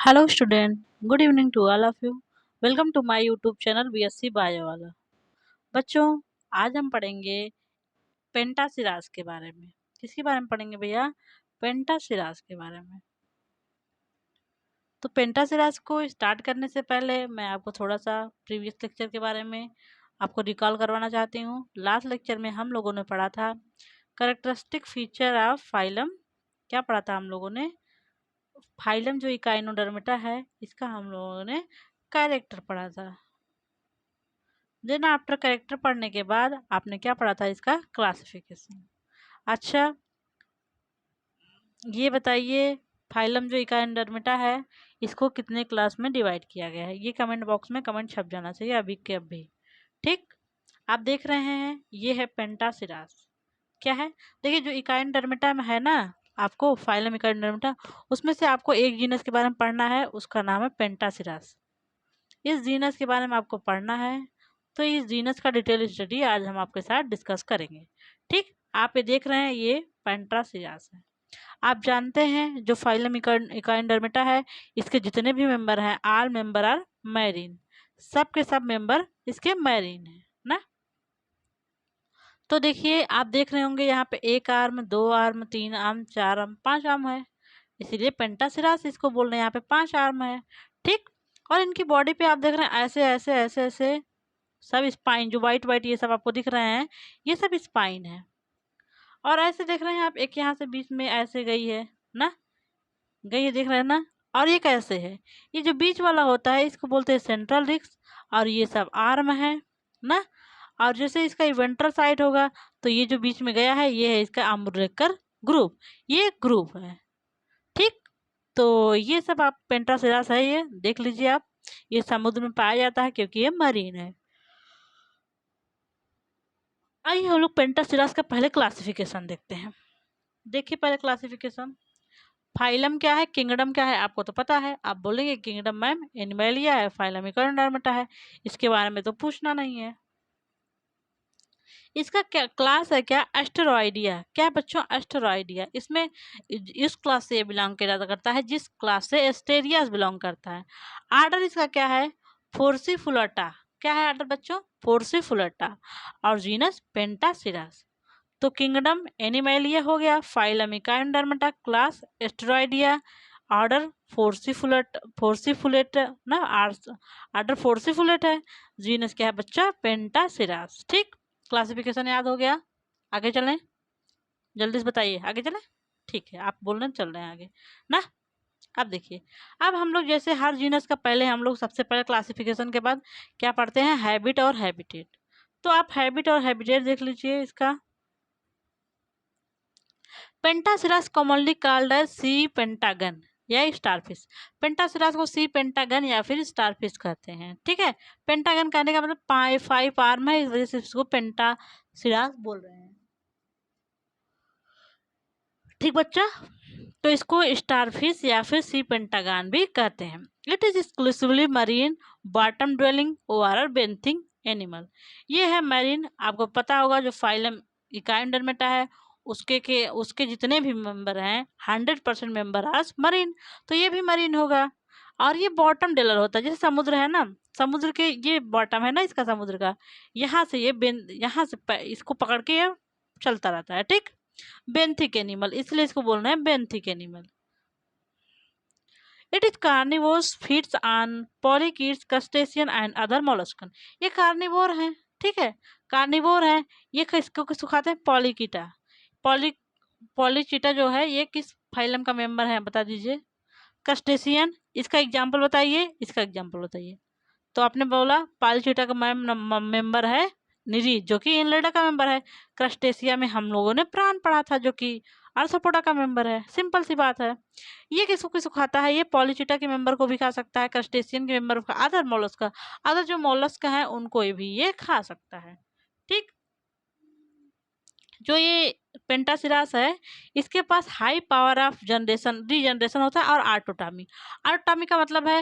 Hello student, good evening to all of you. Welcome to my YouTube channel BSc bio वाला। बच्चों, आज हम पढ़ेंगे पेंटासिरास के बारे में। किसके बारे में पढ़ेंगे भैया? पेंटासिरास के बारे में। तो पेंटासिरास को स्टार्ट करने से पहले मैं आपको थोड़ा सा प्रीवियस लेक्चर के बारे में आपको रिकॉल करवाना चाहती हूँ। लास्ट लेक्चर में हम लोगों ने पढ़ा था कैरेक्टरिस्टिक फीचर ऑफ फाइलम। क्या पढ़ा था हम लोगों ने? फाइलम जो इकाइनोडर्मिटा है, इसका हम लोगों ने कैरेक्टर पढ़ा था। देन आफ्टर कैरेक्टर पढ़ने के बाद आपने क्या पढ़ा था? इसका क्लासिफिकेशन। अच्छा, ये बताइए फाइलम जो इकाइनोडर्मिटा है, इसको कितने क्लास में डिवाइड किया गया है? ये कमेंट बॉक्स में कमेंट छप जाना चाहिए अभी के अभी। ठीक, आप देख रहे हैं ये है पेंटासिरास। क्या है? देखिए, जो इकाइनोडर्मिटा में है ना, आपको फाइलम इकाइनोडर्मिटा, उसमें से आपको एक जीनस के बारे में पढ़ना है, उसका नाम है पेंटासिरास। इस जीनस के बारे में आपको पढ़ना है, तो इस जीनस का डिटेल स्टडी आज हम आपके साथ डिस्कस करेंगे। ठीक, आप ये देख रहे हैं ये पेंटासिरास है। आप जानते हैं जो फाइलम इकाइनोडर्मिटा है, इसके जितने भी मेंबर हैं, ऑल मेंबर आर मैरीन। सब के सब मेंबर इसके मैरीन है ना। तो देखिए, आप देख रहे होंगे यहाँ पे एक आर्म, दो आर्म, तीन आर्म, चार आर्म, पांच आर्म है, इसीलिए पेंटासिरास इसको बोल रहे हैं। यहाँ पे पांच आर्म है। ठीक, और इनकी बॉडी पे आप देख रहे हैं ऐसे ऐसे ऐसे ऐसे सब स्पाइन, जो वाइट वाइट ये सब आपको दिख रहे हैं, ये सब स्पाइन है। और ऐसे देख रहे हैं आप, एक यहाँ से बीच में ऐसे गई है ना, गई है, देख रहे हैं ना। और ये कैसे है? ये जो बीच वाला होता है इसको बोलते हैं सेंट्रल रिक्स, और ये सब आर्म है ना। और जैसे इसका इवेंट्रल साइड होगा, तो ये जो बीच में गया है ये है इसका अम्ब्रेकर ग्रुप, ये ग्रुप है। ठीक, तो ये सब आप पेंटासिरास है, ये देख लीजिए आप। ये समुद्र में पाया जाता है क्योंकि ये मरीन है। आइए हम लोग पेंटासिरास का पहले क्लासिफिकेशन देखते हैं। देखिए पहले क्लासिफिकेशन, फाइलम क्या है, किंगडम क्या है, आपको तो पता है। आप बोलेंगे किंगडम मैम एनिमलिया है, फाइलम इकोनोडर्मेटा है, इसके बारे में तो पूछना नहीं है। इसका क्या क्लास है? क्या एस्टेरॉइडिया। क्या बच्चों? एस्टेरॉइडिया। इसमें इस क्लास से बिलोंग किया करता है, जिस क्लास से एस्टेरियास बिलोंग करता है। आर्डर इसका क्या है? फोर्सिफुलटा। क्या है आर्डर बच्चों? फोर्सिफुलटा। और जीनस पेंटासिरास। तो किंगडम एनिमैलिया हो गया, फाइलम इकाइनोडर्मेटा, क्लास एस्टेरॉइडिया, ऑर्डर फोर्सिफुलेट ना, आर्डर फोर्सिफुलेट है, जीनस क्या है बच्चा? पेंटासिरास। ठीक, क्लासिफिकेशन याद हो गया। आगे चलें, जल्दी से बताइए, आगे चलें। ठीक है, आप बोल रहे हैं चल रहे हैं आगे ना। अब देखिए, अब हम लोग जैसे हर जीनस का पहले हम लोग सबसे पहले क्लासिफिकेशन के बाद क्या पढ़ते हैं? हैबिट और हैबिटेट। तो आप हैबिट और हैबिटेट देख लीजिए इसका। पेंटासिरास कॉमनली कॉल्ड एज सी पेंटागन या स्टारफिश। पेंटासिरास को सी पेंटागन या फिर स्टारफिश कहते हैं। ठीक है, पेंटागन कहने का मतलब फाइव आर्म है, इस वजह से इसको पेंटासिरास बोल रहे हैं। ठीक बच्चा, तो इसको स्टारफिश या फिर सी पेंटागन भी कहते हैं। It is exclusively marine bottom dwelling overall benthic animal. ये है मरीन, आपको पता होगा जो फाइलम इकाइनोडर्मेटा है, उसके जितने भी मेंबर हैं 100% मेंबर आर मरीन, तो ये भी मरीन होगा। और ये बॉटम डेलर होता है, जैसे समुद्र है ना, समुद्र के ये बॉटम है ना इसका, समुद्र का यहाँ से ये यहाँ से इसको पकड़ के ये चलता रहता है। ठीक, बेंथिक एनिमल, इसलिए इसको बोल रहे हैं benthic animal. It is carnivores, feeds on polychaetes, crustacean and other molluscan. ये कार्निवोर है। ठीक है, कार्निवोर है। ये किसको किसको खाते हैं? पॉलीकीटा। पॉली पॉलीचीटा जो है ये किस फाइलम का मेंबर है बता दीजिए? क्रस्टेशियन। इसका एग्जाम्पल बताइए, इसका एग्जाम्पल बताइए। तो आपने बोला पॉलीचीटा का मेंबर है निरी, जो कि इनलेडा का मेंबर है। क्रस्टेशिया में हम लोगों ने प्राण पढ़ा था, जो कि आर्थ्रोपोडा का मेंबर है। सिंपल सी बात है। ये किसको किसको खाता है? ये पॉलीचीटा के मेंबर को भी खा सकता है, क्रस्टेशियन के मेंबर को, अदर मोलस्क का, अदर जो मोलस्क है उनको भी ये खा सकता है। ठीक, जो ये पेंटासिरास है, इसके पास high power of generation regeneration होता है और आर्टोटामी। आर्टोटामी का मतलब है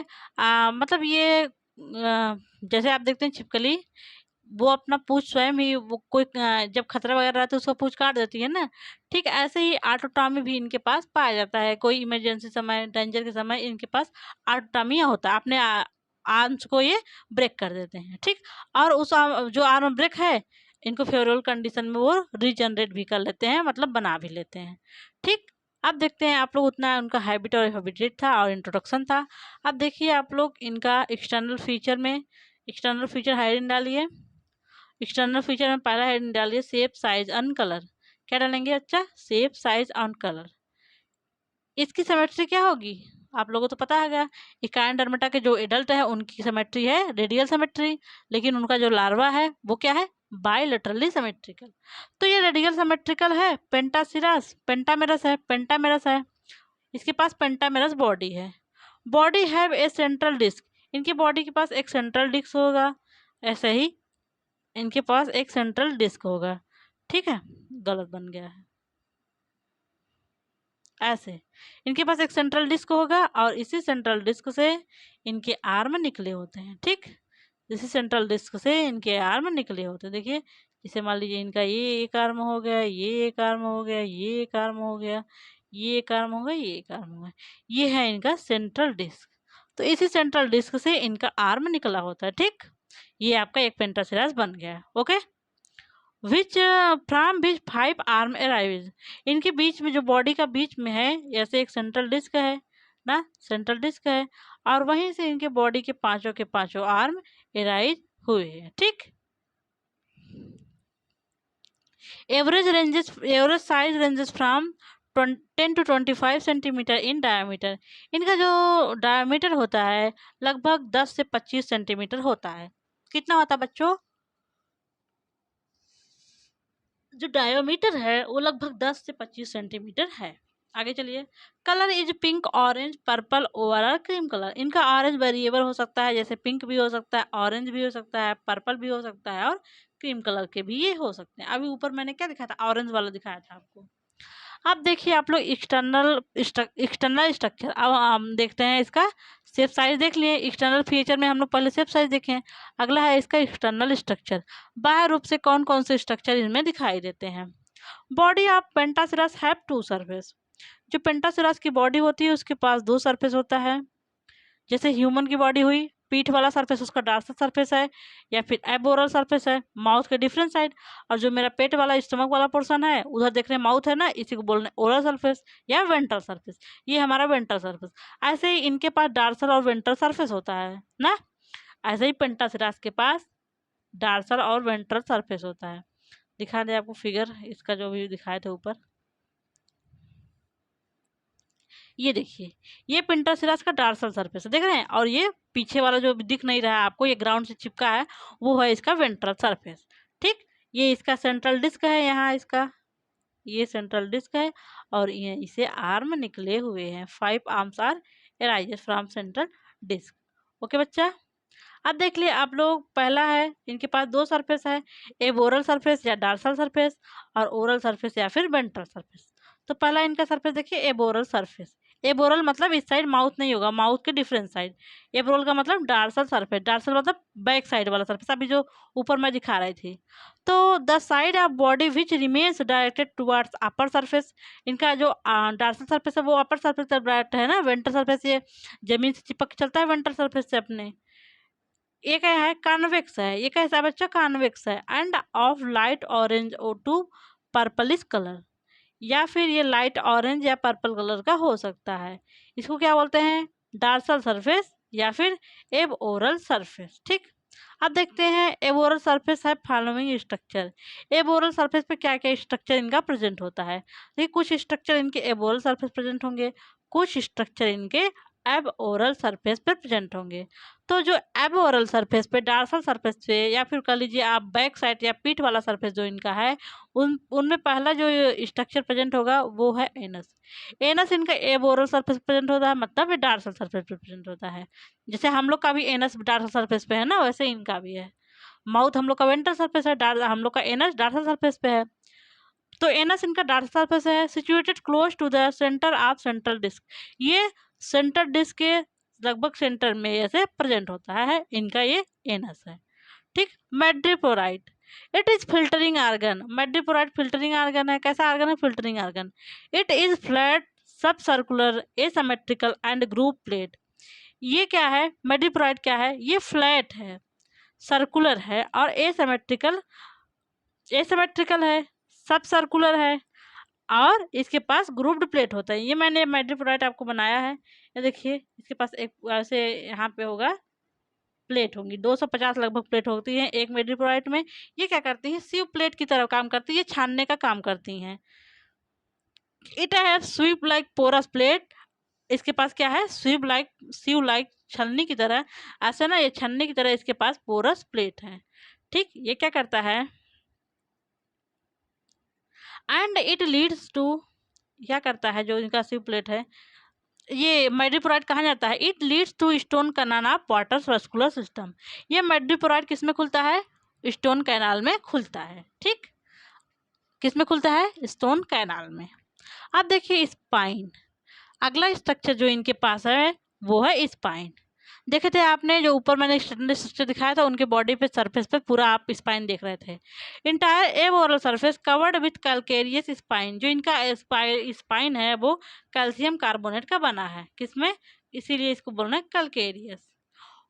मतलब ये जैसे आप देखते हैं छिपकली, वो अपना पूंछ स्वयं ही वो कोई जब खतरा वगैरह रहता है उसका पूंछ काट देती है ना। ठीक ऐसे ही ऑटोटॉमी भी इनके पास पाया जाता है, कोई इमरजेंसी समय डेंजर के समय इनके पास ऑटोटॉमी होता है, अपने आर्म्स को ये ब्रेक कर देते हैं। ठीक, और उस जो आर्म ब्रेक है इनको फेवरेबल कंडीशन में वो रीजनरेट भी कर लेते हैं, मतलब बना भी लेते हैं। ठीक, अब देखते हैं आप लोग, उतना उनका हैबिट और हैबिटेट था और इंट्रोडक्शन था। अब देखिए आप लोग इनका एक्सटर्नल फीचर में, एक्सटर्नल फीचर हेडिंग डालिए। एक्सटर्नल फीचर में पहला हेडिंग डालिए शेप साइज एंड कलर। क्या डालेंगे अच्छा? Shape size and colour. इसकी सिमेट्री क्या होगी आप लोगों को तो पता है। इकाइनडर्मेटा के जो एडल्ट है उनकी सिमेट्री है रेडियल सिमेट्री, लेकिन उनका जो लार्वा है वो क्या है? Bilaterally symmetrical. तो ये रेडियल सिमेट्रिकल है, पेंटासिरस पेंटामेरस है, पेंटामेरस है। इसके पास पेंटामेरस बॉडी है। Body have a central disc, इनकी बॉडी के पास एक सेंट्रल डिस्क होगा। ऐसे ही इनके पास एक सेंट्रल डिस्क होगा। ठीक है, गलत बन गया है। ऐसे इनके पास एक सेंट्रल डिस्क होगा और इसी सेंट्रल डिस्क से इनके आर्म निकले होते हैं। ठीक, इसी सेंट्रल डिस्क से इनके आर्म निकले होते हैं। देखिए, जैसे मान लीजिए इनका ये एक आर्म हो गया, ये एक आर्म हो गया, ये एक आर्म हो गया, ये एक आर्म हो गया, ये एक आर्म हो गया। ये है इनका सेंट्रल डिस्क। तो इसी सेंट्रल डिस्क से इनका आर्म निकला होता है। ठीक, ये आपका एक पेंटासिरास बन गया। Okay, which from which 5 arm arise, इनके बीच में जो बॉडी का बीच में है ऐसे एक सेंट्रल डिस्क है ना, सेंट्रल डिस्क है, और वहीं से इनके बॉडी के पांचों आर्म अराइज हुए हैं। ठीक, average size ranges from 10 to 25 centimetre in diameter. इनका जो डायमीटर होता है लगभग 10 से 25 सेंटीमीटर होता है। कितना होता है बच्चों? जो डायोमीटर है वो लगभग 10 से 25 सेंटीमीटर है। आगे चलिए। Colour is pink orange purple overall cream colour. इनका ऑरेंज वेरिएबल हो सकता है, जैसे पिंक भी हो सकता है, ऑरेंज भी हो सकता है, पर्पल भी हो सकता है, और क्रीम कलर के भी ये हो सकते हैं। अभी ऊपर मैंने क्या दिखाया था? ऑरेंज वाला दिखाया था आपको। अब देखिए आप लोग एक्सटर्नल स्ट्रक्चर। अब हम देखते हैं इसका शेप साइज। देख लिए एक्सटर्नल फीचर में हम लोग पहले शेप साइज देखे हैं। अगला है इसका एक्सटर्नल स्ट्रक्चर। बाह्य रूप से कौन कौन से स्ट्रक्चर इनमें दिखाई देते हैं? Body of Pentaceros have 2 surface. जो पेंटासिरस की बॉडी होती है उसके पास 2 सरफेस होता है। जैसे ह्यूमन की बॉडी हुई, पीठ वाला सरफेस उसका डार्सल सरफेस है, या फिर एबोरल सरफेस है, माउथ के डिफरेंट साइड। और जो मेरा पेट वाला स्टमक वाला पोर्शन है उधर देख रहे हैं माउथ है ना, इसी को बोलने ओरल सरफेस या वेंट्रल सरफेस। ये हमारा वेंट्रल सरफेस। ऐसे ही इनके पास डार्सल और वेंट्रल सरफेस होता है ना। ऐसे ही पेंटासिरास के पास डार्सल और वेंट्रल सरफेस होता है। दिखा दे आपको फिगर इसका जो भी दिखाए थे ऊपर। ये देखिए, ये पेंटासिरास का डार्सल सरफेस है, देख रहे हैं। और ये पीछे वाला जो दिख नहीं रहा है आपको, ये ग्राउंड से चिपका है, वो है इसका वेंट्रल सरफेस। ठीक, ये इसका सेंट्रल डिस्क है, यहाँ इसका ये सेंट्रल डिस्क है, और ये इसे आर्म निकले हुए हैं। 5 arms are arises from central disc. Okay बच्चा, अब देख लिए आप लोग। पहला है इनके पास 2 सरफेस है, एक ओरल सरफेस या डार्सल सरफेस, और ओरल सरफेस या फिर वेंट्रल सरफेस। तो पहला इनका सरफेस देखिए, एबोरल सरफेस। एबोरल मतलब इस साइड माउथ नहीं होगा, माउथ के डिफरेंट साइड। एबोरल का मतलब डार्सल सरफेस, डार्सल मतलब बैक साइड वाला सरफेस, अभी जो ऊपर मैं दिखा रही थी। तो the side of body which remains directed towards upper surface. इनका जो डार्सल सरफेस है वो अपर सरफेस से डायरेक्ट है ना। वेंट्रल सरफेस ये जमीन से चिपक के चलता है वेंट्रल सरफेस से अपने। ये क्या है? कॉन्वेक्स है। ये कैसा है बच्चा? कॉन्वेक्स है, एंड ऑफ लाइट ऑरेंज और टू पर्पलिश कलर। या फिर ये लाइट ऑरेंज या पर्पल कलर का हो सकता है। इसको क्या बोलते हैं? डार्सल सरफेस या फिर एब ओरल सरफेस। ठीक, अब देखते हैं एबोरल सरफेस है फॉलोइंग स्ट्रक्चर। एबोरल सरफेस पे क्या क्या स्ट्रक्चर इनका प्रेजेंट होता है? देखिए, कुछ स्ट्रक्चर इनके एबोरल सरफेस प्रेजेंट होंगे, कुछ स्ट्रक्चर इनके एब ओरल सरफेस पे प्रेजेंट होंगे। तो जो एब ओरल सरफेस पे, डार्सल सरफेस पे, या फिर कह लीजिए आप बैक साइड या पीठ वाला सरफेस जो इनका है, उनमें पहला जो स्ट्रक्चर प्रेजेंट होगा वो है एनस। एनस इनका एबोरल सरफेस प्रेजेंट होता है, मतलब ये डार्सल सरफेस पे प्रेजेंट होता है। जैसे हम लोग का भी एनस डार्सल सरफेस पे है ना, वैसे इनका भी है। माउथ हम लोग का वेंट्रल सरफेस है, हम लोग का एनस डार्सल सरफेस पे है। तो एनस इनका डार्सल सरफेस है, situated close to the centre of central disc. ये सेंटर डिस्क के लगभग सेंटर में ऐसे प्रेजेंट होता है इनका ये एनस है। ठीक। Madreporite, it is filtering organ. Madreporite filtering organ है। कैसा आर्गन है? Filtering organ. It is flat sub circular asymmetrical and group plate. ये क्या है? मेडिपोराइट क्या है? ये फ्लैट है, सर्कुलर है और एसिमेट्रिकल, एसिमेट्रिकल है, सब सर्कुलर है और इसके पास ग्रुप्ड प्लेट होता है। ये मैंने मेडिपोराइट आपको बनाया है। ये देखिए, इसके पास एक ऐसे यहाँ पे होगा प्लेट होंगी, 250 लगभग प्लेट होती हैं एक मेडिपोराइट में। ये क्या करती है? सीव प्लेट की तरह काम करती है, छानने का काम करती हैं। It have sieve like porous plate. इसके पास क्या है? स्वीप लाइक, सीव लाइक, छलनी की तरह, ऐसे ना, ये छलनी की तरह इसके पास पोरस प्लेट है। ठीक। ये क्या करता है? एंड इट लीड्स टू, क्या करता है जो इनका सीव प्लेट है? ये मेडिपोराइट कहाँ जाता है? It leads to stone canal of water vascular system. ये मेडिपोराइट किस में खुलता है? स्टोन कैनाल में खुलता है। ठीक। किस में खुलता है? स्टोन कैनाल में। अब देखिए स्पाइन, अगला स्ट्रक्चर जो इनके पास है वो है स्पाइन। देखे थे आपने जो ऊपर मैंने स्ट्रक्चर दिखाया था, उनके बॉडी पे सरफेस पे पूरा आप स्पाइन देख रहे थे। Entire aboral surface covered with calcareous spine. जो इनका स्पाइन है वो कैल्शियम कार्बोनेट का बना है। किसमें? इसीलिए इसको बोलना है कैलकेरियस।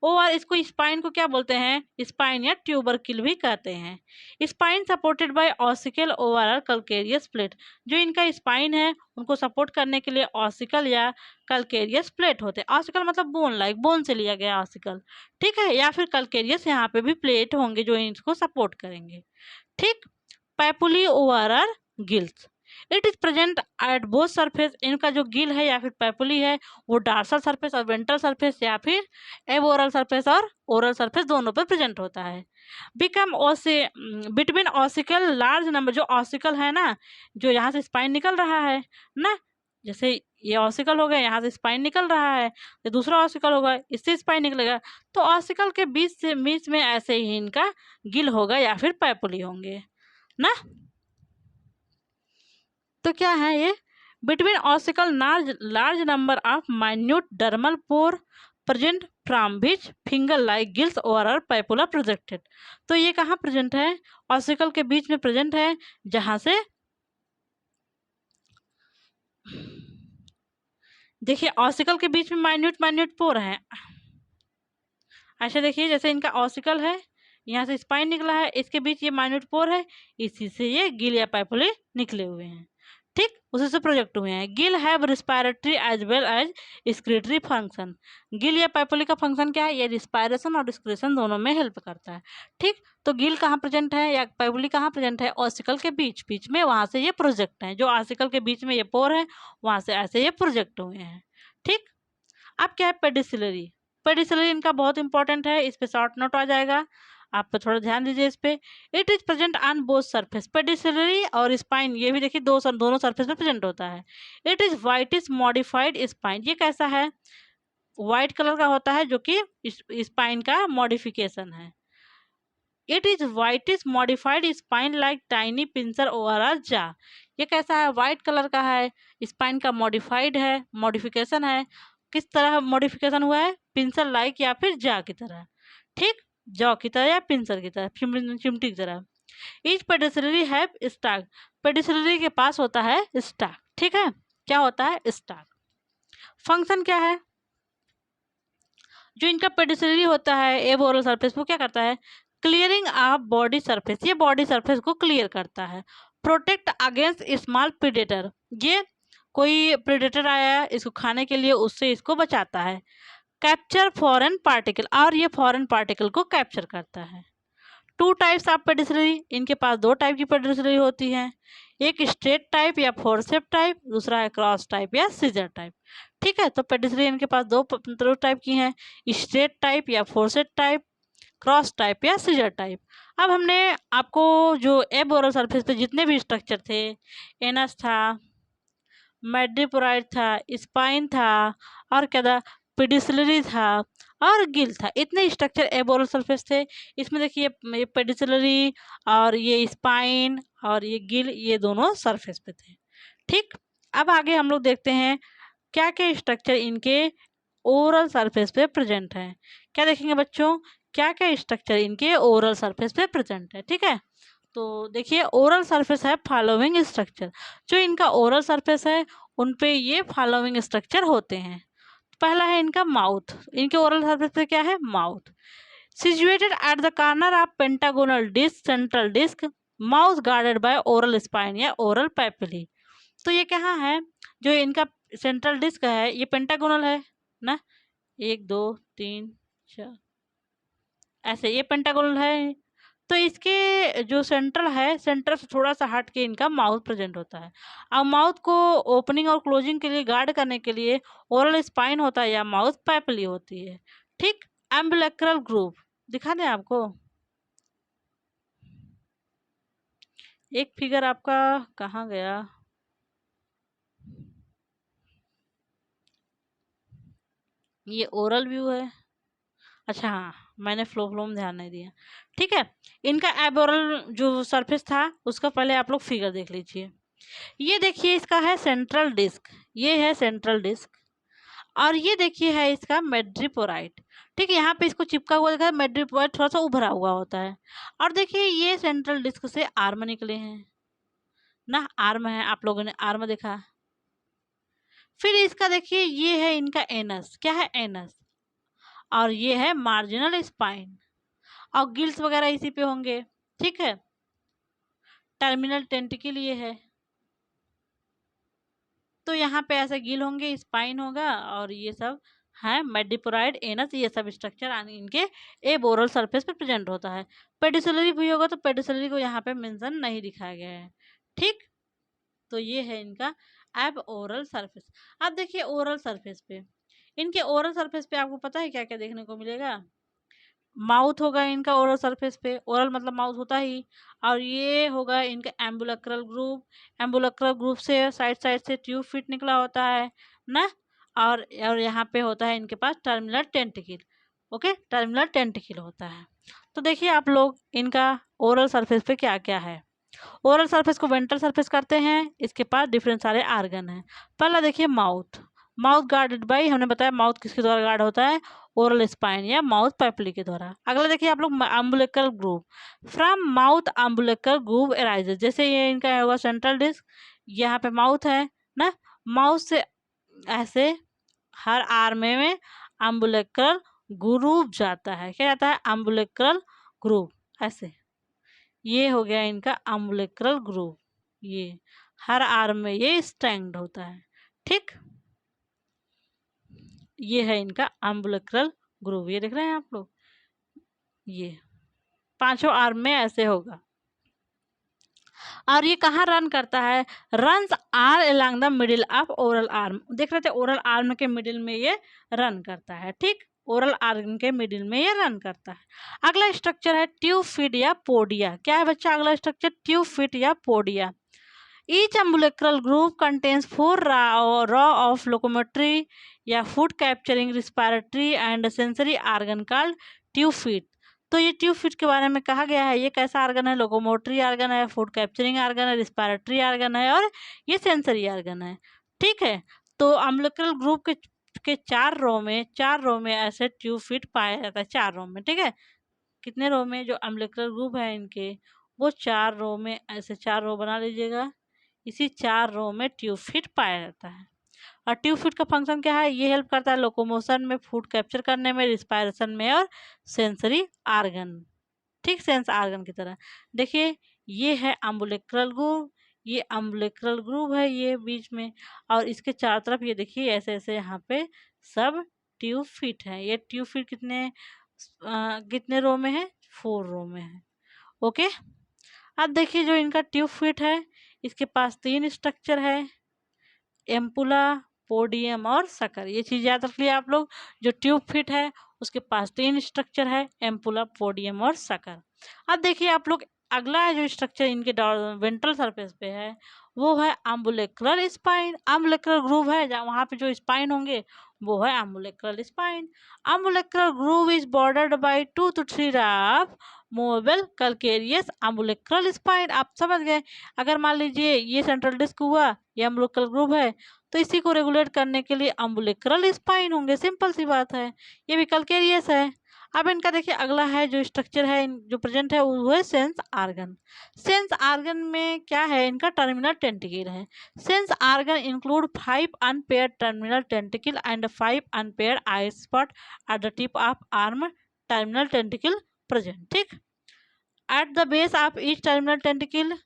और इसको स्पाइन को क्या बोलते हैं? स्पाइन या ट्यूबरकिल भी कहते हैं। Spine supported by ossicle overall calcareous plate. जो इनका स्पाइन है उनको सपोर्ट करने के लिए ऑसिकल या कैलकेरियस प्लेट होते हैं। ऑसिकल मतलब बोन लाइक, बोन से लिया गया ऑसिकल। ठीक है। या फिर कैलकेरियस, यहाँ पे भी प्लेट होंगे जो इनको सपोर्ट करेंगे। ठीक। Papulae overall gills, it is present at both surface. इनका जो गिल है या फिर पैपुली है वो डार्सल सरफेस और वेंट्रल सरफेस या फिर एबोरल सरफेस और ओरल सरफेस दोनों पर प्रेजेंट होता है। बिकम ओसे बिटवीन ऑसिकल लार्ज नंबर, जो ऑसिकल है ना, जो यहाँ से स्पाइन निकल रहा है ना, जैसे ये ऑसिकल हो गया, यहाँ से स्पाइन निकल रहा है, तो दूसरा ऑसिकल होगा, इससे स्पाइन निकलेगा, तो ऑसिकल के बीच में ऐसे ही इनका गिल होगा या फिर पैपुली होंगे ना। तो क्या है ये? Between ossicle large number of minute dermal pore present from which finger like gills और पैपुला प्रोजेक्टेड। तो ये कहाँ प्रेजेंट है? ऑसिकल के बीच में प्रेजेंट है, जहां से देखिए ऑसिकल के बीच में माइन्यूट माइन्यूट पोर है। ऐसे देखिए, जैसे इनका ऑसिकल है, यहाँ से स्पाइन निकला है, इसके बीच ये माइन्यूट पोर है, इसी से ये गिल या पैपुले निकले हुए हैं। ठीक। उसी से प्रोजेक्ट हुए हैं। Gill have respiratory as well as excretory function. Gill या पैपुली का फंक्शन क्या है? ये रिस्पायरेशन और एक्सक्रीशन दोनों में हेल्प करता है। ठीक। तो गिल कहाँ प्रेजेंट है या पैपुली कहाँ प्रेजेंट है? ऑसिकल के बीच बीच में, वहां से ये प्रोजेक्ट है। जो ऑसिकल के बीच में ये पोर है वहां से ऐसे ये प्रोजेक्ट हुए हैं। ठीक। अब क्या है? पेडिसिलरी। पेडिसिलरी इनका बहुत इंपॉर्टेंट है, इस पे शॉर्ट नोट आ जाएगा, आप पे थोड़ा ध्यान दीजिए इस पे। It is present on both surface. Pedicellariae और स्पाइन ये भी देखिए दोनों सरफेस पे प्रेजेंट होता है। It is whitish modified spine. ये कैसा है? वाइट कलर का होता है, जो कि स्पाइन का मॉडिफिकेशन है। It is whitish modified spine like tiny pincer overall जा। ये कैसा है? वाइट कलर का है, स्पाइन का मॉडिफाइड है, मॉडिफिकेशन है। किस तरह मॉडिफिकेशन हुआ है? पिंसर लाइक या फिर जा की तरह। ठीक। जॉ की तरह या पिंसर की तरह, चिमटी की तरह। Each pedicellariae have stalk. Pedicellariae के पास होता है स्टाक। ठीक है। क्या होता है? स्टाक। फंक्शन क्या है? जो इनका पेडिसिलरी होता है एबोरल सरफेस, वो क्या करता है? Clearing of body surface. ये बॉडी सरफेस को क्लियर करता है। Protect against small predator. ये कोई प्रीडेटर आया है इसको खाने के लिए, उससे इसको बचाता है। कैप्चर फॉरेन पार्टिकल, और ये फॉरेन पार्टिकल को कैप्चर करता है। Two types of pedicellariae. इनके पास दो टाइप की पेडिसिलरी होती है, एक स्ट्रेट टाइप या फोर्सेप टाइप, दूसरा है क्रॉस टाइप या सीजर टाइप। ठीक है। तो पेडिसिलरी इनके पास दो टाइप की हैं, स्ट्रेट टाइप या फोर्सेप टाइप, क्रॉस टाइप या सीजर टाइप। अब हमने आपको जो एबोरल सरफेस पे जितने भी स्ट्रक्चर थे, एनस था, मेडिपोराइट था, स्पाइन था, और क्या था? पेडिसिलरी था और गिल था। इतने स्ट्रक्चर एबोरल सरफेस थे। इसमें देखिए ये पेडिसिलरी और ये स्पाइन और ये गिल, ये दोनों सरफेस पे थे। ठीक। अब आगे हम लोग देखते हैं क्या क्या स्ट्रक्चर इनके ओरल सरफेस पे प्रेजेंट है। क्या देखेंगे बच्चों? क्या क्या स्ट्रक्चर इनके ओरल सरफेस पे प्रेजेंट है। ठीक है, तो देखिए ओरल सरफेस है फॉलोइंग स्ट्रक्चर, जो इनका ओरल सरफेस है उन पे ये फॉलोइंग स्ट्रक्चर होते हैं। पहला है इनका माउथ, इनके ओरल सरफेस पे क्या है, mouth. Situated at the corner of pentagonal disc, central disc, mouth guarded by oral spine या ओरल पैपिली। तो ये कहाँ है, जो इनका सेंट्रल डिस्क है ये पेंटागोनल है ना, 1 2 3 4 ऐसे ये पेंटागोनल है। तो इसके जो सेंट्रल है, सेंटर से थोड़ा सा हट के इनका माउथ प्रेजेंट होता है। अब माउथ को ओपनिंग और क्लोजिंग के लिए गार्ड करने के लिए ओरल स्पाइन होता है या माउथ पैपिली होती है। ठीक, एम्बुलेक्रल ग्रुप दिखा दें आपको, एक फिगर आपका कहाँ गया, ये ओरल व्यू है। अच्छा हाँ, मैंने फ्लो में ध्यान नहीं दिया। ठीक है, इनका एबोरल जो सरफेस था उसका पहले आप लोग फिगर देख लीजिए। ये देखिए इसका है सेंट्रल डिस्क, ये है सेंट्रल डिस्क, और ये देखिए है इसका मेड्रिपोराइट। ठीक है, यहाँ पे इसको चिपका हुआ देखा है, मेड्रिपोराइट थोड़ा सा उभरा हुआ होता है। और देखिए ये सेंट्रल डिस्क से आर्म निकले हैं ना, आर्म है, आप लोगों ने आर्म देखा। फिर इसका देखिए ये है इनका एनस, क्या है एनस, और ये है मार्जिनल स्पाइन, और गिल्स वगैरह इसी पे होंगे। ठीक है, टर्मिनल टेंटिकल ये है, तो यहाँ पे ऐसे गिल होंगे, स्पाइन होगा, और ये सब है मेडिपोराइड, एनस, ये सब स्ट्रक्चर इनके एब ओरल सरफेस पे प्रेजेंट होता है। पेडिसलरी भी होगा तो पेडिसलरी को यहाँ पे मेंशन नहीं दिखाया गया है। ठीक, तो ये है इनका एब ओरल सरफेस। अब देखिए ओरल सरफेस पे, इनके ओरल सरफेस पे आपको पता है क्या क्या देखने को मिलेगा। माउथ होगा इनका ओरल सरफेस पे, ओरल मतलब माउथ होता ही, और ये होगा इनका एम्बुलक्रल ग्रुप, एम्बुलक्रल ग्रुप से साइड साइड से ट्यूब फिट निकला होता है ना, और यहाँ पे होता है इनके पास terminal tentacle. Okay, terminal tentacle होता है। तो देखिए आप लोग इनका ओरल सरफेस पे क्या क्या है। ओरल सरफेस को वेंट्रल सरफेस करते हैं, इसके पास डिफरेंट सारे आर्गन हैं। पहला देखिए माउथ, माउथ गार्डेड बाई, हमने बताया माउथ किसके द्वारा गार्ड होता है, ओरल स्पाइन या माउथ पैपिली के द्वारा। अगला देखिए आप लोग ambulacral groove, from mouth ambulacral groove arises, जैसे ये इनका होगा सेंट्रल डिस्क, यहाँ पे माउथ है ना, माउथ से ऐसे हर आर्म में अम्बुलिकल ग्रूव जाता है, क्या जाता है, अम्बुलिकल ग्रूव ऐसे। ये हो गया इनका अम्बुलिक्रल ग्रूव, ये हर आर्म में ये स्टैंड होता है। ठीक, ये है इनका अम्बुलिक्रल ग्रूव, ये देख रहे हैं आप लोग, ये पांचों आर्म में ऐसे होगा। और ये कहाँ रन करता है, runs are along the middle of oral arm, देख रहे थे ओरल आर्म के मिडिल में ये रन करता है। ठीक, ओरल आर्म के मिडिल में ये रन करता है। अगला स्ट्रक्चर है ट्यूब फिट या पोडिया, क्या है बच्चा अगला स्ट्रक्चर, ट्यूब फिट या podia. Each ambulacral group contains 4 row of locomotory या food capturing respiratory and sensory organ called tube feet. तो ये ट्यूब फिट के बारे में कहा गया है, ये कैसा आर्गन है, लोकोमोटरी आर्गन है, फूड कैप्चरिंग आर्गन है, रिस्पायरेटरी आर्गन है, और ये सेंसरी आर्गन है। ठीक है, तो अम्बुलिक्रल ग्रुप के चार रो में ऐसे ट्यूब फिट पाया जाता है, 4 रो में। ठीक है, कितने रो में, जो अम्बुलिक्रल ग्रुप है इनके वो 4 रो में, ऐसे 4 रो बना लीजिएगा, इसी 4 रो में ट्यूब फिट पाया जाता है। और ट्यूब फिट का फंक्शन क्या है, ये हेल्प करता है लोकोमोशन में, फूड कैप्चर करने में, रिस्पायरेशन में, और सेंसरी आर्गन। ठीक, सेंस आर्गन की तरह। देखिए ये है अम्बुलिक्रल ग्रूव, ये अम्बुलिक्रल ग्रूव है ये बीच में, और इसके चारों तरफ ये देखिए ऐसे ऐसे यहाँ पे सब ट्यूब फिट है। ये ट्यूब फिट कितने रो में है, 4 रो में है। ओके, अब देखिए जो इनका ट्यूब फिट है इसके पास 3 स्ट्रक्चर है, एम्पुला, पोडियम और सकर। ये चीज़ याद रख लिया आप लोग, जो ट्यूब फिट है उसके पास 3 स्ट्रक्चर है, एम्पुला, पोडियम और सकर। अब देखिए आप लोग अगला जो स्ट्रक्चर इनके वेंट्रल सरफेस पे है वो है अम्बुलिक्रल स्पाइन। अम्बुलिक्रल ग्रूव है जहाँ, वहाँ पे जो स्पाइन होंगे वो है ambulacral spine. Ambulacral groove is bordered by 2 to 3 rough movable calcareous ambulacral spine. आप समझ गए, अगर मान लीजिए ये सेंट्रल डिस्क हुआ, ये अम्बुलिक्रल ग्रूव है, तो इसी को रेगुलेट करने के लिए अम्बुलिक्रल स्पाइन होंगे, सिंपल सी बात है, ये भी कैलकेरियस है। अब इनका देखिए अगला है जो स्ट्रक्चर है जो प्रेजेंट है वो है सेंस आर्गन। सेंस आर्गन में क्या है, इनका टर्मिनल टेंटिकल है। Sense organ include 5 unpaired terminal tentacle and 5 unpaired eye spot at the tip of arm, terminal tentacle present. ठीक, at the base of each terminal tentacle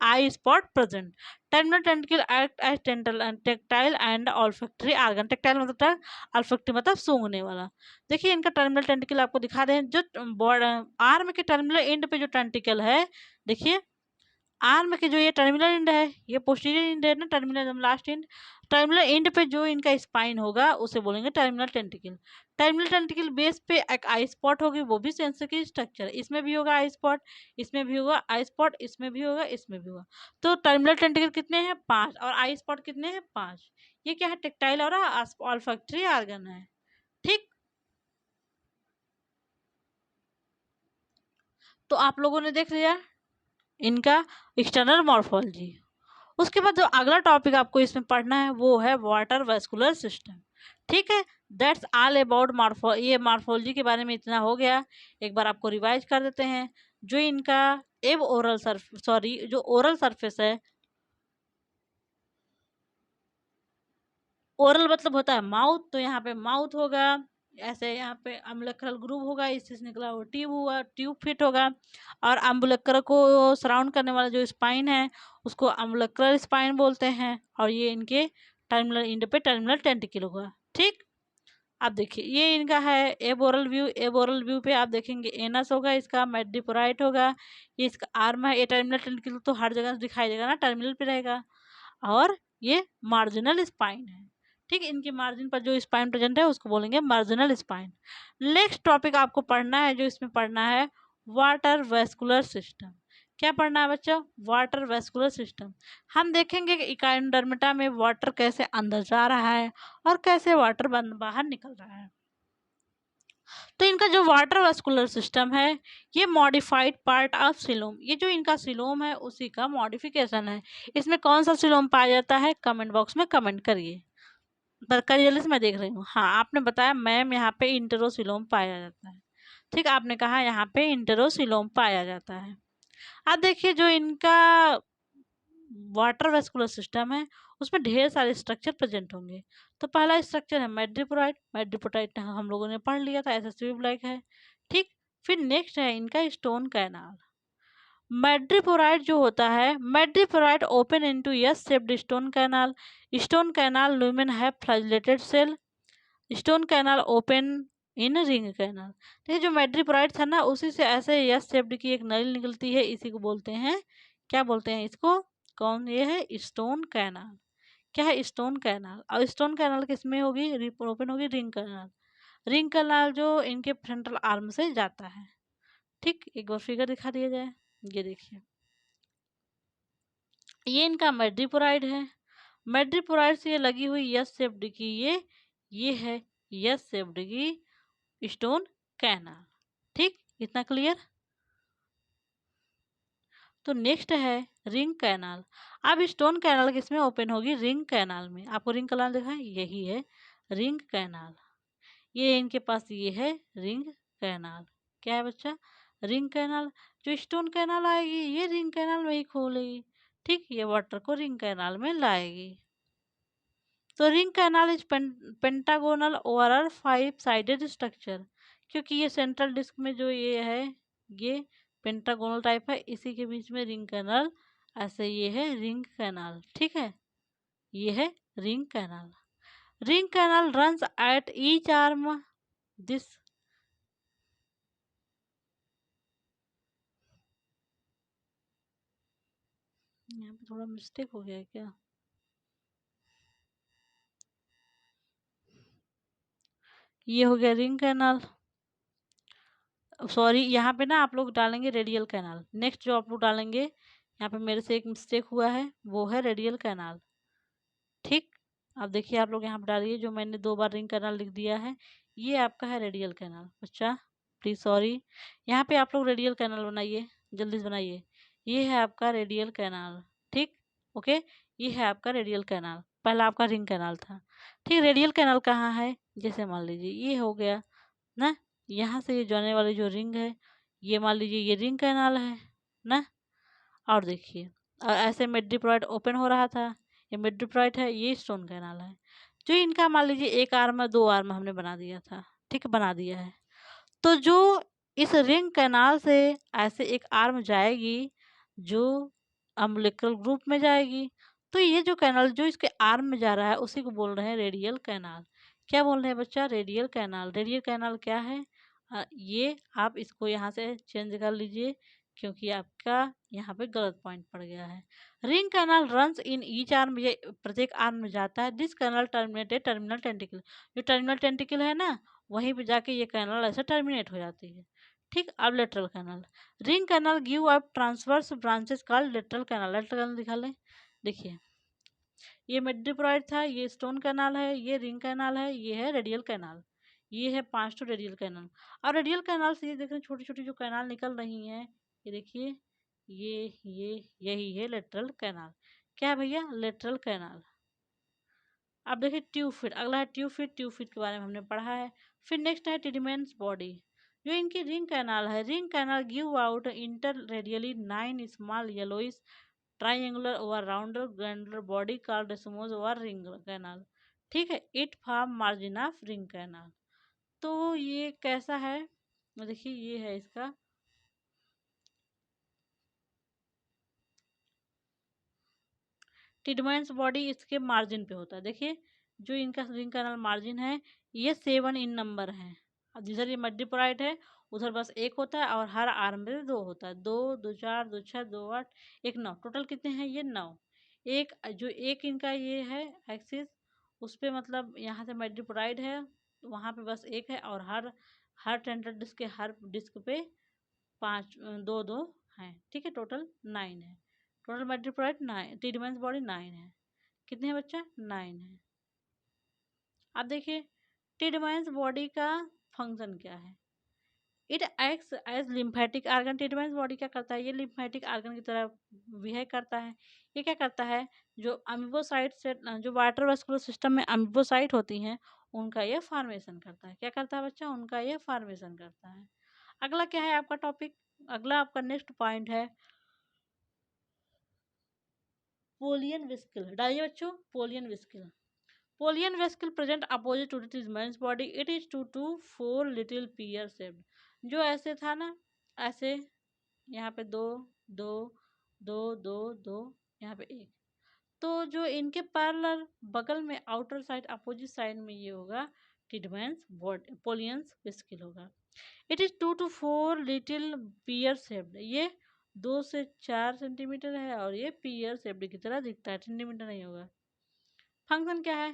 eye spot present. Terminal tentacle act as tactile and olfactory organ. Tactile मतलब olfactory मतलब सूंघने वाला। देखिए इनका terminal tentacle आपको दिखा रहे हैं, जो आर्म के टर्मिनल एंड पे जो टेंटिकल है, देखिए आर्म के जो ये टर्मिनल एंड है, ये पोस्टीरियर एंड है ना, terminal last and, terminal and पे जो इनका स्पाइन होगा उसे बोलेंगे terminal tentacle. Terminal tentacle base पे एक आई स्पॉट होगी, वो भी सेंसर की स्ट्रक्चर है। इसमें भी होगा आई स्पॉट, इसमें भी होगा आई स्पॉट, इसमें भी होगा, इसमें भी होगा। तो टर्मिनल टेंटिकल कितने हैं, 5, और आई स्पॉट कितने हैं, 5। ये क्या है, टेक्टाइल और ऑल्फैक्टरी ऑर्गन है। ठीक, तो आप लोगों ने देख लिया इनका एक्सटर्नल मॉर्फोलॉजी। उसके बाद जो अगला टॉपिक आपको इसमें पढ़ना है वो है वाटर वेस्कुलर सिस्टम। ठीक है, दैट्स ऑल अबाउट ये मॉर्फोलॉजी के बारे में इतना हो गया। एक बार आपको रिवाइज कर देते हैं। जो इनका एब ओरल जो ओरल सरफेस है, ओरल मतलब होता है माउथ, तो यहाँ पे माउथ होगा, ऐसे यहाँ पे अम्बुलक्रल ग्रूव होगा, इससे निकला हुआ ट्यूब हुआ, ट्यूब फिट होगा, और अम्बुलक्र को सराउंड करने वाला जो स्पाइन है उसको अम्बुलक्रल स्पाइन बोलते हैं, और ये इनके टर्मिनल इंड पे टर्मिनल टेंटिकल होगा। ठीक, आप देखिए ये इनका है एबोरल व्यू। एबोरल व्यू पे आप देखेंगे एनस होगा, इसका मेडिपोराइट होगा, ये इसका आर्म है। ये टर्मिनल टेंटिकल तो हर जगह दिखाई देगा ना, टर्मिनल पे रहेगा, और ये मार्जिनल स्पाइन है। ठीक, इनके मार्जिन पर जो स्पाइन प्रेजेंट है उसको बोलेंगे मार्जिनल स्पाइन। नेक्स्ट टॉपिक आपको पढ़ना है, जो इसमें पढ़ना है वाटर वेस्कुलर सिस्टम। क्या पढ़ना है बच्चों, वाटर वेस्कुलर सिस्टम। हम देखेंगे कि इकाइनोडर्मिटा में वाटर कैसे अंदर जा रहा है और कैसे वाटर बाहर निकल रहा है। तो इनका जो वाटर वेस्कुलर सिस्टम है ये मॉडिफाइड पार्ट ऑफ सिलोम, ये जो इनका सिलोम है उसी का मॉडिफिकेशन है। इसमें कौन सा सिलोम पाया जाता है, कमेंट बॉक्स में कमेंट करिए। करिए, जल्दी से, मैं देख रही हूँ। हाँ, आपने बताया मैम यहाँ पे इंटेरोसिलोम पाया जाता है। ठीक, आपने कहा यहाँ पे इंटेरोसिलोम पाया जाता है। अब देखिए जो इनका वाटर वेस्कुलर सिस्टम है उसमें ढेर सारे स्ट्रक्चर प्रेजेंट होंगे। तो पहला स्ट्रक्चर है मेड्रिपोराइट। मेड्रिपोराइट हम लोगों ने पढ़ लिया था, एसएसबी ब्लैक है। ठीक, फिर नेक्स्ट है इनका स्टोन कैनाल। मेड्रिपोराइट जो होता है, madreporite open into S shaped stone canal. Stone canal lumen है flagellated cell. Stone canal open in ring canal. देखिए जो मेड्रिपोराइट था ना उसी से ऐसे यस शेप्ड की एक नली निकलती है, इसी को बोलते हैं, क्या बोलते हैं इसको, कौन, ये है स्टोन कैनाल। क्या है, स्टोन कैनाल। और स्टोन कैनाल किसमें होगी, ओपन होगी रिंग कैनाल। रिंग कैनाल जो इनके फ्रंटल आर्म से जाता है। ठीक, एक बार फिगर दिखा दिया जाए, ये देखिए ये इनका मेड्रिपोराइड है। मेड्रिपोराइड से ये लगी हुई यस शेप्ड की ये है यस शेप्ड की स्टोन कैनाल। ठीक, इतना क्लियर। तो नेक्स्ट है रिंग कैनाल। अब स्टोन कैनाल किसमें ओपन होगी, रिंग कैनाल में। आपको रिंग कैनाल दिखा है, यही है रिंग कैनाल। ये इनके पास ये है रिंग कैनाल। क्या है बच्चा, रिंग कैनाल। जो स्टोन कैनाल आएगी ये रिंग कैनाल में ही खोलेगी। ठीक, ये वाटर को रिंग कैनाल में लाएगी। तो ring canal is pentagonal overall 5 sided structure. क्योंकि ये सेंट्रल डिस्क में जो ये है ये पेंटागोनल टाइप है, इसी के बीच में रिंग कैनाल, ऐसे ये है रिंग कैनाल। ठीक है, ये है ring canal. Ring canal runs at each arm this. यहाँ पे थोड़ा मिस्टेक हो गया है क्या, ये हो गया रिंग कैनाल। सॉरी, यहाँ पे ना आप लोग डालेंगे रेडियल कैनाल। नेक्स्ट जो आप लोग डालेंगे, यहाँ पे मेरे से एक मिस्टेक हुआ है, वो है रेडियल कैनाल। ठीक, अब देखिए आप लोग यहाँ पे डालिए, जो मैंने 2 बार रिंग कैनाल लिख दिया है ये आपका है रेडियल कैनाल। अच्छा प्लीज सॉरी, यहाँ पे आप लोग रेडियल कैनाल बनाइए, जल्दी से बनाइए। ये है आपका रेडियल कैनाल। ठीक, ओके, ये है आपका रेडियल कैनाल, पहला आपका रिंग कैनाल था। ठीक, रेडियल कैनाल कहाँ है, जैसे मान लीजिए ये हो गया ना, यहाँ से ये जाने वाली जो रिंग है, ये मान लीजिए ये रिंग कैनाल है ना। और देखिए, और ऐसे मेडिप्लॉइड ओपन हो रहा था, ये मेडिप्लॉइड है, ये स्टोन कैनाल है। जो इनका मान लीजिए एक आर्म 2 आर्म हमने बना दिया था, ठीक है, बना दिया है। तो जो इस रिंग कैनाल से ऐसे एक आर्म जाएगी जो अम्बिलिकल ग्रुप में जाएगी, तो ये जो कैनाल जो इसके आर्म में जा रहा है उसी को बोल रहे हैं रेडियल कैनाल। क्या बोल रहे हैं बच्चा? Radial canal. रेडियल कैनाल क्या है? ये आप इसको यहाँ से चेंज कर लीजिए क्योंकि आपका यहाँ पे गलत पॉइंट पड़ गया है। Ring canal runs in each arm, ये प्रत्येक आर्म में जाता है। This canal terminated terminal tentacle, जो टर्मिनल टेंटिकल है ना, वहीं पे जाके ये कैनाल ऐसे टर्मिनेट हो जाती है। ठीक, अब lateral canal. Ring canal give up transverse branches called lateral canal. Lateral canal दिखा लें, देखिए ये मेडिप्लॉइड था, ये स्टोन कैनाल है, ये रिंग कैनाल है, ये है रेडियल कैनाल। ये है 5 तो रेडियल कैनाल। और रेडियल कैनाल से ये देख रहे हैं छोटी छोटी जो कैनाल निकल रही हैं, ये देखिए, ये यही है लेटरल कैनाल। क्या है भैया? Lateral canal. अब देखिए ट्यूब फिट, अगला है ट्यूब फिट। ट्यूब फिट के बारे में हमने पढ़ा है। फिर नेक्स्ट है टिडमेंस बॉडी। जो इनकी रिंग कैनाल है, ring canal give out inter radially 9 small yellowish triangular over rounder glandular body called smooth over ring canal. ठीक है, it form margin of ring canal. तो ये कैसा है? देखिए ये है इसका टिडमेंस बॉडी, इसके मार्जिन पे होता है। देखिए जो इनका रिंग कैनाल मार्जिन है, ये 7 इन नंबर है। अब जिधर ये मल्टीप्लाइड है उधर बस एक होता है और हर आर्म में 2 होता है। 2 2 4 2 6 2 8 1 9, टोटल कितने हैं? ये 9। एक जो एक इनका ये है एक्सिस, उस पे मतलब यहाँ से मल्टीप्लाइड है, वहाँ पे बस एक है, और हर टेंडर डिस्क के हर डिस्क पे 5 2 2 हैं। ठीक है, टोटल 9 है। टोटल मल्टीप्लाइड 9, टिडमेंस बॉडी 9 है। कितने हैं बच्चा? 9 है। अब देखिए टिडमेंस बॉडी का फंक्शन क्या है। It acts as lymphatic organ. Tiedemann's body क्या करता है? ये लिम्फेटिक आर्गन की तरह बिहेव करता है। ये क्या करता है? जो अमीबोसाइट से, जो वाटर वेस्कुलर सिस्टम में अमीबोसाइट होती हैं, उनका ये फॉर्मेशन करता है। क्या करता है बच्चा? उनका ये फॉर्मेशन करता है। अगला क्या है आपका टॉपिक? अगला आपका नेक्स्ट पॉइंट है पोलियन विस्किल। डालिए बच्चों, पोलियन विस्किल। Polian vesicle present opposite to the man's body. It is 2 to 4 little pear shaped. जो ऐसे था ना, ऐसे यहाँ पे दो दो दो दो दो, यहाँ पे एक। तो जो इनके पैरेलल बगल में आउटर साइड अपोजिट साइड में ये होगा टिडमेंस बॉडी, पोलियंस वेसिकल होगा। It is 2 to 4 little pear shaped. ये 2 से 4 सेंटीमीटर है और ये पियर शेप्ड की तरह दिखता है, सेंटीमीटर नहीं होगा। फंक्शन क्या है?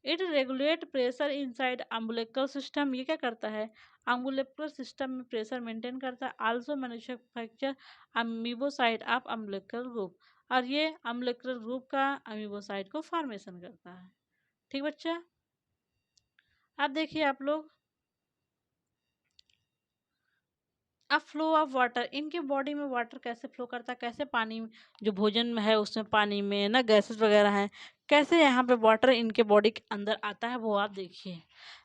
It regulate pressure inside ambulacral system. ये क्या करता है? अम्बुलेक्रल सिस्टम में प्रेशर मेंटेन करता है। Also manufacture amoebocyte of ambulacral group, और ये अम्बुलेक्रल ग्रुप का अमीबोसाइट को फॉर्मेशन करता है। ठीक बच्चा, अब देखिए आप लोग, अब फ्लो ऑफ वाटर। इनके बॉडी में वाटर कैसे फ्लो करता है, कैसे पानी जो भोजन में है उसमें पानी में ना गैसेस वगैरह हैं, कैसे यहाँ पे वाटर इनके बॉडी के अंदर आता है वो आप देखिए।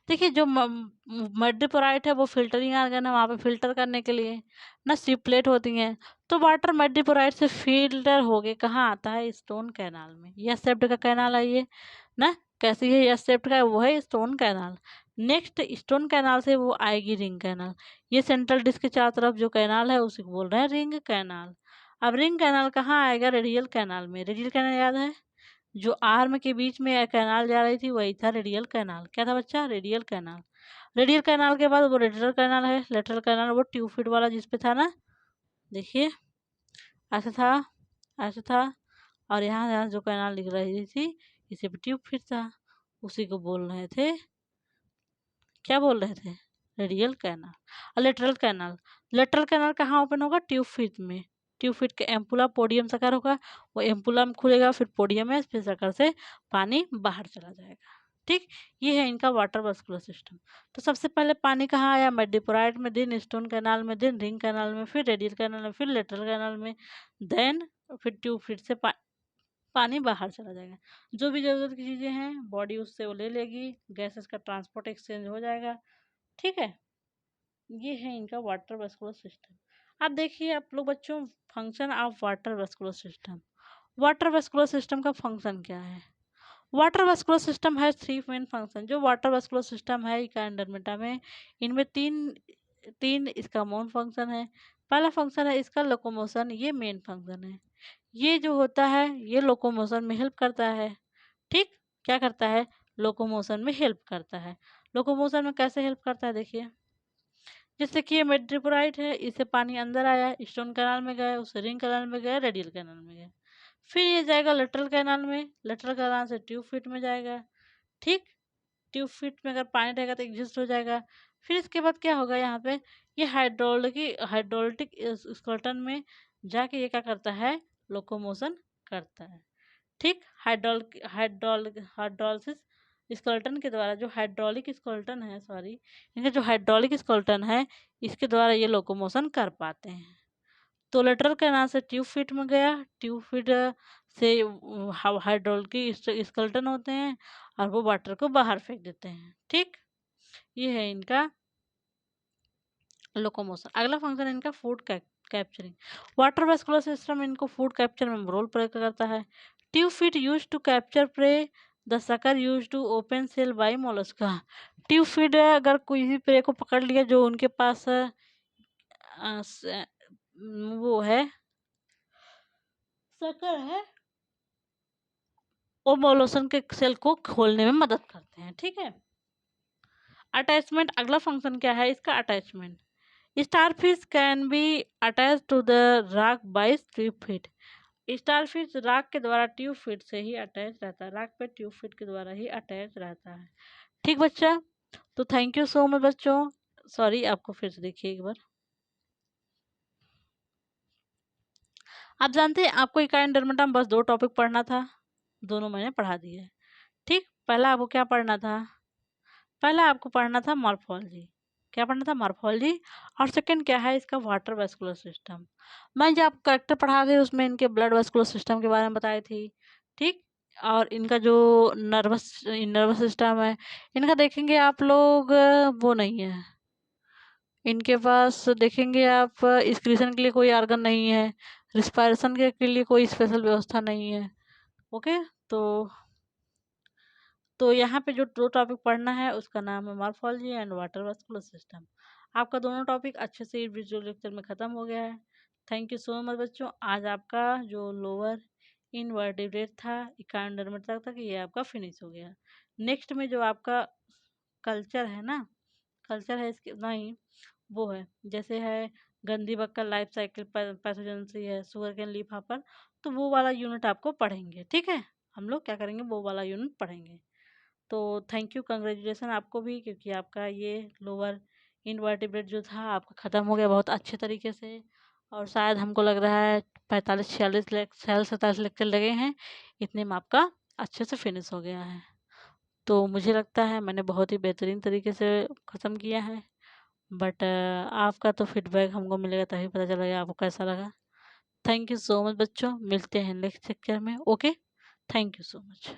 देखिए जो मेडिपोराइट है वो फिल्टरिंग आर्गन है, वहाँ पे फिल्टर करने के लिए ना स्ट्रिपलेट होती हैं। तो वाटर मेडिपोराइट से फिल्टर हो के कहाँ आता है? स्टोन कैनाल में। यह सेप्ट का कैनाल है ये ना, कैसी है? यह सेप्ट का, वो है stone canal. Next stone canal से वो आएगी रिंग कैनाल। ये सेंट्रल डिस्क के चारों तरफ जो कैनाल है उसे बोल रहे हैं रिंग कैनाल। अब रिंग कैनाल कहाँ आएगा? रेडियल कैनाल में। रेडियल कैनाल याद है, जो आर्म के बीच में कैनाल जा रही थी वही था रेडियल कैनाल। क्या था बच्चा? Radial canal. रेडियल कैनाल के बाद वो लेटरल कैनाल है। लेटरल कैनाल वो ट्यूब फिट वाला जिसपे था ना, देखिए ऐसा था, ऐसा था, और यहाँ यहाँ जो कैनाल दिख रही थी इसे भी ट्यूब फिट था, उसी को बोल रहे थे, क्या बोल रहे थे? Radial canal. और लेटरल कैनाल, लेटरल कैनाल कहाँ ओपन होगा? ट्यूब फिट में। ट्यूब फिट के एम्पुला पोडियम सकर होगा, वो एम्पुला में खुलेगा, फिर पोडियम में, फिर सकर से पानी बाहर चला जाएगा। ठीक, ये है इनका वाटर वस्कुलर सिस्टम। तो सबसे पहले पानी कहाँ आया? मेडिपोराइट में, देन स्टोन कैनाल में, देन रिंग कैनाल में, फिर रेडियल कैनाल में, फिर लेटरल कैनाल में, देन फिर ट्यूब फिट से पानी बाहर चला जाएगा। जो भी ज़रूरत की चीज़ें हैं बॉडी उससे वो ले लेगी, गैसेस का ट्रांसपोर्ट एक्सचेंज हो जाएगा। ठीक है, ये है इनका वाटर वेस्कुलर सिस्टम। अब देखिए आप लोग बच्चों, function of water vascular system. Water vascular system का फंक्शन क्या है? वाटर वेस्कुलर सिस्टम है थ्री मेन फंक्शन। जो वाटर वेस्कुलर सिस्टम है इकांडरमेटा में, इनमें तीन तीन इसका मेन फंक्शन है। पहला फंक्शन है इसका लोकोमोशन, ये मेन फंक्शन है। ये जो होता है ये लोकोमोशन में हेल्प करता है। ठीक, क्या करता है? लोकोमोशन में हेल्प करता है। लोकोमोशन में कैसे हेल्प करता है देखिए, जैसे कि ये मेट्रोपोराइट है, इससे पानी अंदर आया, स्टोन कैनाल में गया, उससे रिंग कैनाल में गया, रेडियल कैनाल में गया, फिर ये जाएगा लेटरल कैनाल में, लेटरल कैनाल से ट्यूब फिट में जाएगा। ठीक, ट्यूब फिट में अगर पानी रहेगा तो एग्जिस्ट हो जाएगा। फिर इसके बाद क्या होगा यहाँ पे, ये हाइड्रोलिटिक स्केलेटन में जाके ये क्या करता है? लोकोमोशन करता है। ठीक, हाइड्रोलिसिस स्केलेटन के द्वारा, जो हाइड्रोलिक स्केलेटन है, सॉरी, इनका जो हाइड्रोलिक स्केलेटन है, इसके द्वारा ये लोकोमोशन कर पाते हैं। तो लेटरल कैनाल से ट्यूब फिट में गया, ट्यूब फिट से हाइड्रोलिक स्केलेटन होते हैं और वो वाटर को बाहर फेंक देते हैं। ठीक, ये है इनका लोकोमोशन। अगला फंक्शन इनका food capturing. Water vascular system इनको फूड कैप्चर में रोल प्ले करता है। Tube feet use to capture prey, the sucker use to open shell by Mollusca. Tube feet अगर कोई भी प्रे को पकड़ लिया जो उनके पास वो है, सकर है, वो मोलस्कन के सेल को खोलने में मदद करते हैं। ठीक है, अटैचमेंट। अगला फंक्शन क्या है इसका? Attachment. Starfish can be attach to the rock by tube feet. Starfish rock के द्वारा ट्यूब फिट से ही अटैच रहता है, रॉक पे ट्यूब फिट के द्वारा ही अटैच रहता है। ठीक बच्चा, तो थैंक यू सो मच बच्चों। सॉरी, आपको फिर से देखिए एक बार। आप जानते हैं आपको इकाई डर्मेटा में बस 2 टॉपिक पढ़ना था, दोनों मैंने पढ़ा दिए। ठीक, पहला आपको क्या पढ़ना था? पहला आपको पढ़ना था मॉर्फोलॉजी। क्या पढ़ना था? मॉर्फोलॉजी। और सेकंड क्या है इसका? Water vascular system. मैं जो आपको करेक्टर पढ़ा रही उसमें इनके ब्लड वेस्कुलर सिस्टम के बारे में बताई थी। ठीक, और इनका जो नर्वस नर्वस सिस्टम है, इनका देखेंगे आप लोग वो नहीं है, इनके पास देखेंगे आप एक्सक्रीशन के लिए कोई ऑर्गन नहीं है, रिस्पायरेशन के लिए कोई स्पेशल व्यवस्था नहीं है। ओके, तो यहाँ पे जो 2 टॉपिक पढ़ना है उसका नाम है morphology and water vascular system. आपका दोनों टॉपिक अच्छे से विजुअल लेक्चर में ख़त्म हो गया है। थैंक यू सो मच बच्चों। आज आपका जो लोअर इनवर्टिब्रेट था, इकांडरमेट तक ये आपका फिनिश हो गया। नेक्स्ट में जो आपका कल्चर है ना, कल्चर है इसके नहीं, वो है जैसे है गंदी बक्कल लाइफ साइकिल पैथोजेनेसी है, शुगर कैन लीफ हॉपर, तो वो वाला यूनिट आपको पढ़ेंगे। ठीक है, हम लोग क्या करेंगे, वो वाला यूनिट पढ़ेंगे। तो थैंक यू, कंग्रेचुलेसन आपको भी, क्योंकि आपका ये लोअर इनवर्टिब्रेट जो था आपका ख़त्म हो गया बहुत अच्छे तरीके से। और शायद हमको लग रहा है 45-46 लेक्चर लगे हैं, इतने में आपका अच्छे से फिनिश हो गया है। तो मुझे लगता है मैंने बहुत ही बेहतरीन तरीके से ख़त्म किया है। बट आपका तो फीडबैक हमको मिलेगा तभी पता चलेगा आपको कैसा लगा। थैंक यू सो मच बच्चों, मिलते हैं नेक्स्ट लेक्चर में। Okay, thank you so much.